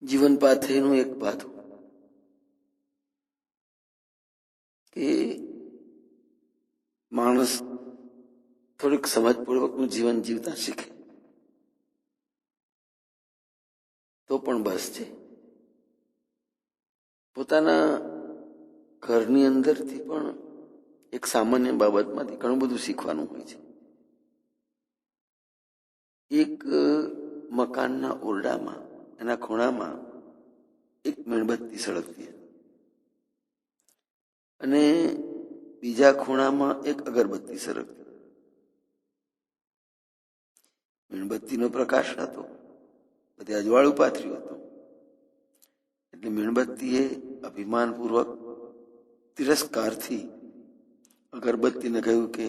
જીવન પાથેનું એક પાથું કે માણસ થોડીક સમજપૂર્વકનું જીવન જીવતા શીખે તો પણ બસ છે. પોતાના ઘરની અંદરથી પણ એક સામાન્ય બાબતમાંથી ઘણું બધું શીખવાનું હોય છે. એક મકાનના ઓરડામાં એના ખૂણામાં એક મીણબત્તી સળગતી હતી અને બીજા ખૂણામાં એક અગરબત્તી સળગતી. મીણબત્તીનો પ્રકાશ હતો, બધે અજવાળું પાથર્યું હતું. એટલે મીણબત્તીએ અભિમાનપૂર્વક તિરસ્કારથી અગરબત્તીને કહ્યું કે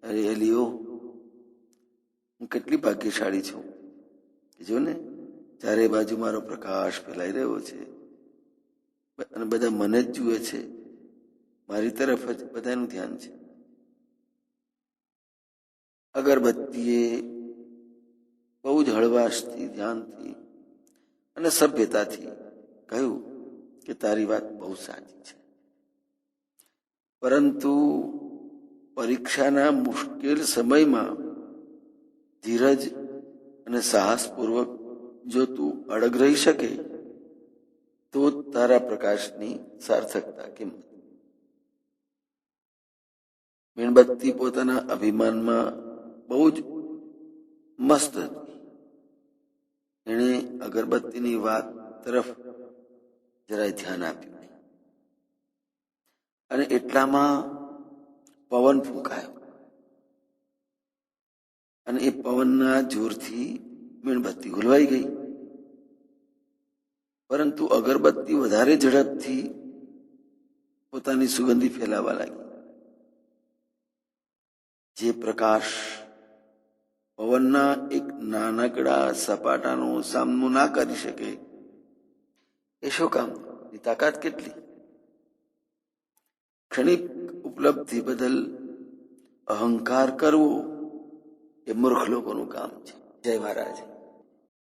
અરે એલિયો, હું કેટલી ભાગ્યશાળી છું. જો ને ચારે બાજુ મારો પ્રકાશ ફેલાઈ રહ્યો છે અને બધા મને જ જુએ છે, મારી તરફ જ બધાનું ધ્યાન છે. અગરબત્તીએ બહુ જ હળવાશથી, ધ્યાનથી અને સભ્યતાથી કહ્યું કે તારી વાત બહુ સાચી છે, પરંતુ પરીક્ષાના મુશ્કેલ સમયમાં ધીરજ અને સાહસપૂર્વક જો તું અડગ રહી શકે તો તારા પ્રકાશની સાર્થકતા કિંમત. મીણબત્તી પોતાના અભિમાનમાં બહુ જ મસ્ત હતી. એણે અગરબત્તીની વાત તરફ જરાય ધ્યાન આપ્યું નહીં અને એટલામાં પવન ફૂંકાયો અને એ પવનના જોરથી મીણબત્તી ગુલવાઈ ગઈ. પરંતુ અગરબત્તી વધારે ઝડપથી પોતાની સુગંધી ફેલાવા લાગી. જે પ્રકાશ પવનના એક નાનકડા સપાટાનો સામનો ના કરી શકે એ શું કામ? એની તાકાત કેટલી! ક્ષણિક ઉપલબ્ધિ બદલ અહંકાર કરવો એ મૂર્ખ લોકોનું કામ છે. જય મહારાજ.